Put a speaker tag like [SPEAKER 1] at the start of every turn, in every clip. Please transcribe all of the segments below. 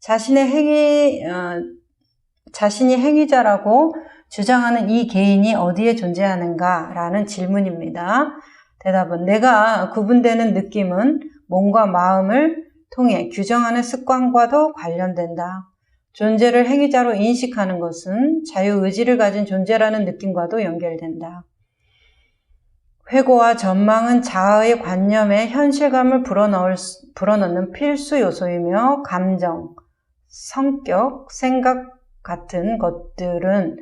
[SPEAKER 1] 자신이 행위자라고 주장하는 이 개인이 어디에 존재하는가? 라는 질문입니다. 대답은 내가 구분되는 느낌은 몸과 마음을 통해 규정하는 습관과도 관련된다. 존재를 행위자로 인식하는 것은 자유의지를 가진 존재라는 느낌과도 연결된다. 회고와 전망은 자아의 관념에 현실감을 불어넣는 필수 요소이며 감정, 성격, 생각 같은 것들은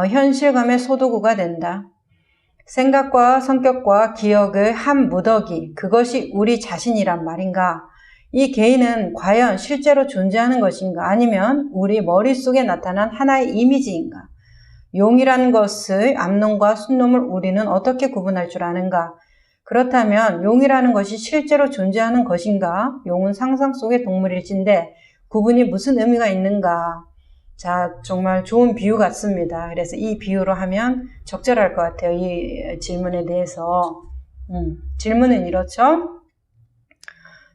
[SPEAKER 1] 현실감의 소도구가 된다. 생각과 성격과 기억의 한 무더기, 그것이 우리 자신이란 말인가? 이 개인은 과연 실제로 존재하는 것인가? 아니면 우리 머릿속에 나타난 하나의 이미지인가? 용이라는 것의 암놈과 순놈을 우리는 어떻게 구분할 줄 아는가? 그렇다면 용이라는 것이 실제로 존재하는 것인가? 용은 상상 속의 동물일진데 구분이 무슨 의미가 있는가? 자, 정말 좋은 비유 같습니다. 그래서 이 비유로 하면 적절할 것 같아요. 이 질문에 대해서. 질문은 이렇죠.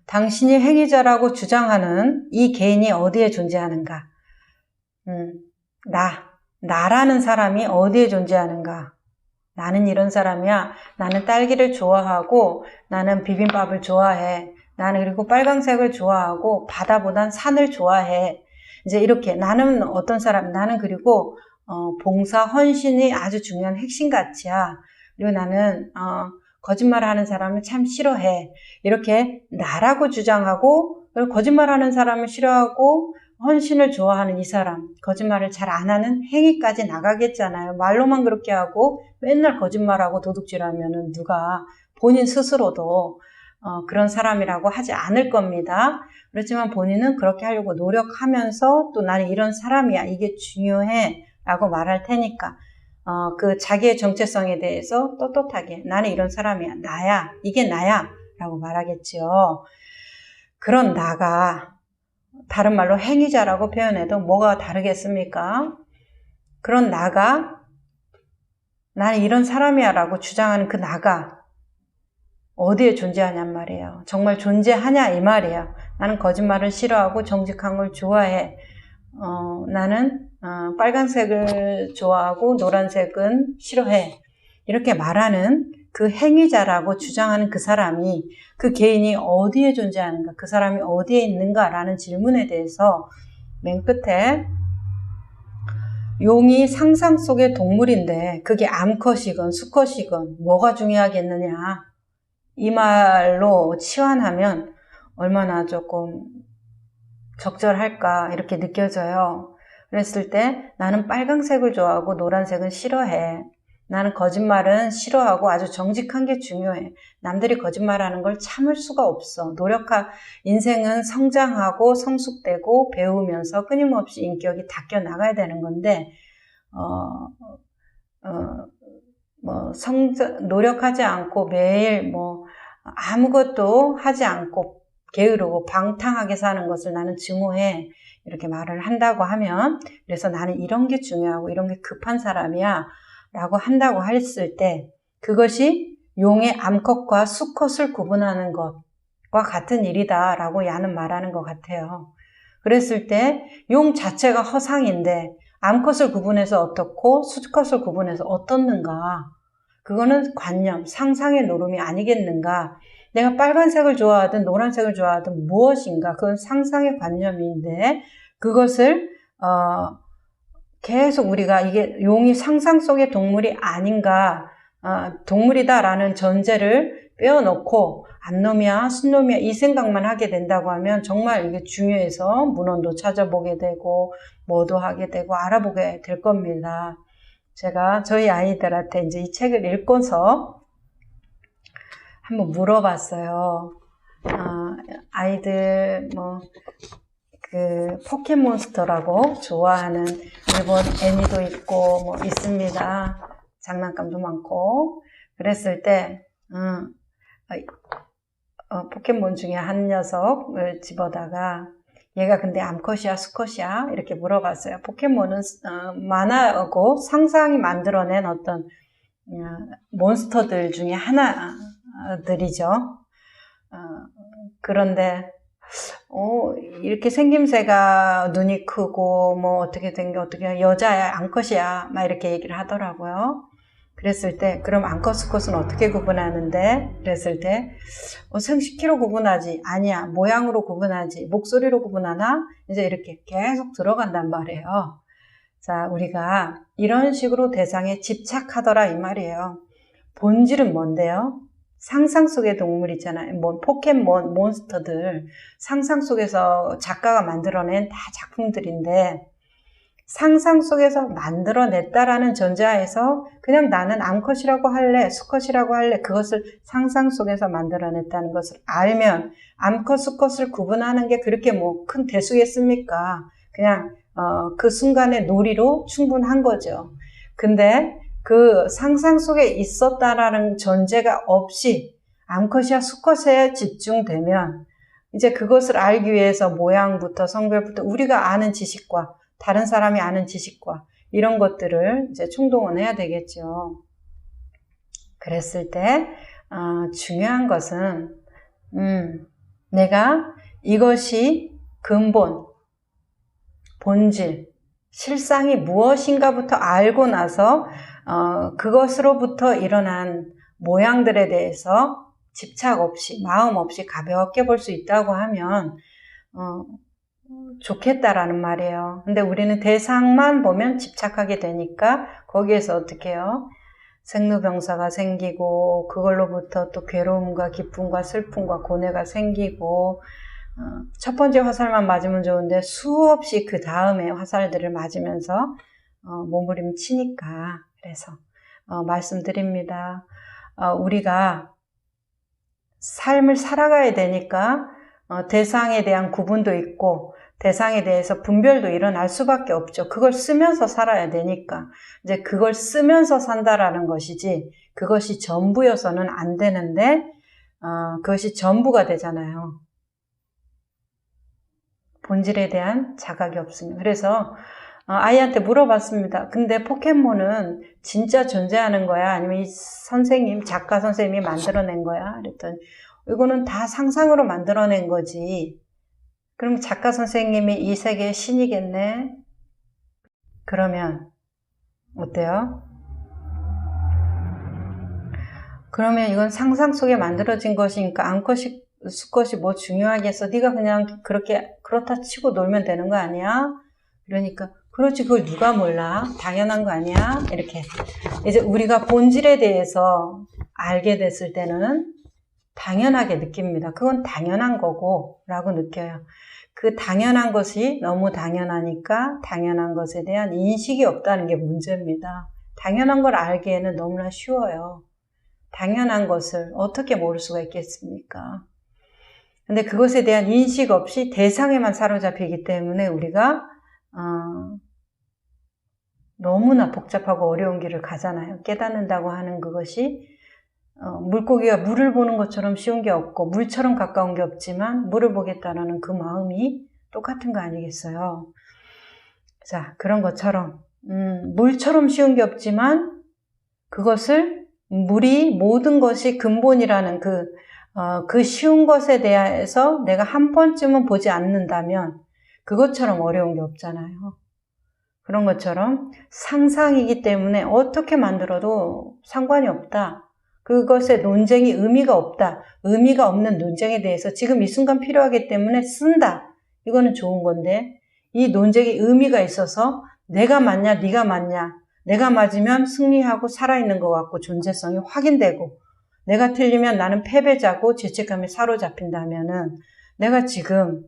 [SPEAKER 1] 당신이 행위자라고 주장하는 이 개인이 어디에 존재하는가? 나라는 사람이 어디에 존재하는가? 나는 이런 사람이야. 나는 딸기를 좋아하고 나는 비빔밥을 좋아해. 나는 그리고 빨강색을 좋아하고 바다보단 산을 좋아해. 이제 이렇게 나는 어떤 사람, 나는 그리고 봉사, 헌신이 아주 중요한 핵심 가치야. 그리고 나는 거짓말하는 사람을 참 싫어해. 이렇게 나라고 주장하고 그리고 거짓말하는 사람을 싫어하고 헌신을 좋아하는 이 사람, 거짓말을 잘 안 하는 행위까지 나가겠잖아요. 말로만 그렇게 하고 맨날 거짓말하고 도둑질하면은 누가 본인 스스로도 그런 사람이라고 하지 않을 겁니다. 그렇지만 본인은 그렇게 하려고 노력하면서 또 나는 이런 사람이야. 이게 중요해. 라고 말할 테니까 그 자기의 정체성에 대해서 떳떳하게 나는 이런 사람이야. 나야. 이게 나야. 라고 말하겠죠. 그런 나가 다른 말로 행위자라고 표현해도 뭐가 다르겠습니까? 그런 나가 나는 이런 사람이야 라고 주장하는 그 나가 어디에 존재하냔 말이에요. 정말 존재하냐 이 말이에요. 나는 거짓말을 싫어하고 정직한 걸 좋아해. 나는 빨간색을 좋아하고 노란색은 싫어해. 이렇게 말하는 그 행위자라고 주장하는 그 사람이 그 개인이 어디에 존재하는가, 그 사람이 어디에 있는가라는 질문에 대해서 맨 끝에 용이 상상 속의 동물인데 그게 암컷이건 수컷이건 뭐가 중요하겠느냐 이 말로 치환하면 얼마나 조금 적절할까 이렇게 느껴져요. 그랬을 때 나는 빨강색을 좋아하고 노란색은 싫어해. 나는 거짓말은 싫어하고 아주 정직한 게 중요해. 남들이 거짓말하는 걸 참을 수가 없어. 인생은 성장하고 성숙되고 배우면서 끊임없이 인격이 닦여 나가야 되는 건데 노력하지 않고 매일 아무것도 하지 않고 게으르고 방탕하게 사는 것을 나는 증오해. 이렇게 말을 한다고 하면 그래서 나는 이런 게 중요하고 이런 게 급한 사람이야 라고 한다고 했을 때 그것이 용의 암컷과 수컷을 구분하는 것과 같은 일이다 라고 야는 말하는 것 같아요. 그랬을 때 용 자체가 허상인데 암컷을 구분해서 어떻고 수컷을 구분해서 어떻는가 그거는 관념, 상상의 노름이 아니겠는가. 내가 빨간색을 좋아하든 노란색을 좋아하든 무엇인가 그건 상상의 관념인데 그것을 계속 우리가 이게 용이 상상 속의 동물이 아닌가 동물이다라는 전제를 빼어놓고 암놈이야 순놈이야 이 생각만 하게 된다고 하면 정말 이게 중요해서 문헌도 찾아보게 되고 뭐도 하게 되고 알아보게 될 겁니다. 제가 저희 아이들한테 이제 이 책을 읽고서 한번 물어봤어요. 아이들 그 포켓몬스터라고 좋아하는 일본 애니도 있고 있습니다. 장난감도 많고 그랬을 때 포켓몬 중에 한 녀석을 집어다가 얘가 근데 암컷이야 수컷이야 이렇게 물어봤어요. 포켓몬은 만화고 상상이 만들어낸 어떤 몬스터들 중에 하나들이죠. 그런데 이렇게 생김새가 눈이 크고, 뭐, 어떻게 된 게 어떻게, 여자야, 암컷이야, 막 이렇게 얘기를 하더라고요. 그랬을 때, 그럼 암컷, 수컷은 어떻게 구분하는데? 그랬을 때, 생식기로 구분하지. 아니야, 모양으로 구분하지. 목소리로 구분하나? 이제 이렇게 계속 들어간단 말이에요. 자, 우리가 이런 식으로 대상에 집착하더라, 이 말이에요. 본질은 뭔데요? 상상 속의 동물 있잖아요. 뭐 포켓몬, 몬스터들 상상 속에서 작가가 만들어낸 다 작품들인데 상상 속에서 만들어냈다라는 전제하에서 그냥 나는 암컷이라고 할래, 수컷이라고 할래 그것을 상상 속에서 만들어냈다는 것을 알면 암컷, 수컷을 구분하는 게 그렇게 뭐 큰 대수겠습니까? 그냥 그 순간의 놀이로 충분한 거죠. 근데 그 상상 속에 있었다라는 전제가 없이 암컷이야 수컷에 집중되면 이제 그것을 알기 위해서 모양부터 성별부터 우리가 아는 지식과 다른 사람이 아는 지식과 이런 것들을 이제 총동원해야 되겠죠. 그랬을 때 중요한 것은 내가 이것이 근본, 본질, 실상이 무엇인가부터 알고 나서 그것으로부터 일어난 모양들에 대해서 집착 없이, 마음 없이 가볍게 볼 수 있다고 하면 좋겠다라는 말이에요. 근데 우리는 대상만 보면 집착하게 되니까 거기에서 어떻게 해요? 생로병사가 생기고 그걸로부터 또 괴로움과 기쁨과 슬픔과 고뇌가 생기고 첫 번째 화살만 맞으면 좋은데 수없이 그 다음에 화살들을 맞으면서 몸부림치니까 그래서 말씀드립니다. 우리가 삶을 살아가야 되니까 대상에 대한 구분도 있고 대상에 대해서 분별도 일어날 수밖에 없죠. 그걸 쓰면서 살아야 되니까 이제 그걸 쓰면서 산다라는 것이지 그것이 전부여서는 안 되는데 그것이 전부가 되잖아요. 본질에 대한 자각이 없으면. 그래서 아이한테 물어봤습니다. 근데 포켓몬은 진짜 존재하는 거야? 아니면 이 선생님, 작가 선생님이 만들어낸 거야? 그랬더니 이거는 다 상상으로 만들어낸 거지. 그럼 작가 선생님이 이 세계의 신이겠네? 그러면 어때요? 그러면 이건 상상 속에 만들어진 것이니까 암컷이 수컷이 뭐 중요하겠어? 네가 그냥 그렇게 그렇다 치고 놀면 되는 거 아니야? 그러니까 그렇지 그걸 누가 몰라? 당연한 거 아니야? 이렇게 이제 우리가 본질에 대해서 알게 됐을 때는 당연하게 느낍니다. 그건 당연한 거고 라고 느껴요. 그 당연한 것이 너무 당연하니까 당연한 것에 대한 인식이 없다는 게 문제입니다. 당연한 걸 알기에는 너무나 쉬워요. 당연한 것을 어떻게 모를 수가 있겠습니까? 근데 그것에 대한 인식 없이 대상에만 사로잡히기 때문에 우리가 너무나 복잡하고 어려운 길을 가잖아요. 깨닫는다고 하는 그것이 물고기가 물을 보는 것처럼 쉬운 게 없고 물처럼 가까운 게 없지만 물을 보겠다라는 그 마음이 똑같은 거 아니겠어요? 자, 그런 것처럼 물처럼 쉬운 게 없지만 그것을 물이 모든 것이 근본이라는 그 쉬운 것에 대해서 내가 한 번쯤은 보지 않는다면 그것처럼 어려운 게 없잖아요. 그런 것처럼 상상이기 때문에 어떻게 만들어도 상관이 없다. 그것에 논쟁이 의미가 없다. 의미가 없는 논쟁에 대해서 지금 이 순간 필요하기 때문에 쓴다. 이거는 좋은 건데 이 논쟁이 의미가 있어서 내가 맞냐 네가 맞냐 내가 맞으면 승리하고 살아있는 것 같고 존재성이 확인되고 내가 틀리면 나는 패배자고 죄책감에 사로잡힌다면은 내가 지금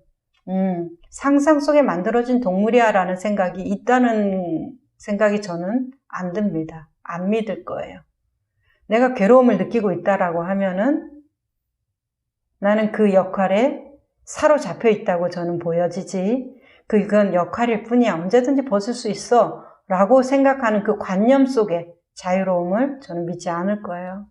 [SPEAKER 1] 상상 속에 만들어진 동물이야 라는 생각이 있다는 생각이 저는 안 듭니다. 안 믿을 거예요. 내가 괴로움을 느끼고 있다라고 하면은 나는 그 역할에 사로잡혀 있다고 저는 보여지지 그건 역할일 뿐이야. 언제든지 벗을 수 있어 라고 생각하는 그 관념 속에 자유로움을 저는 믿지 않을 거예요.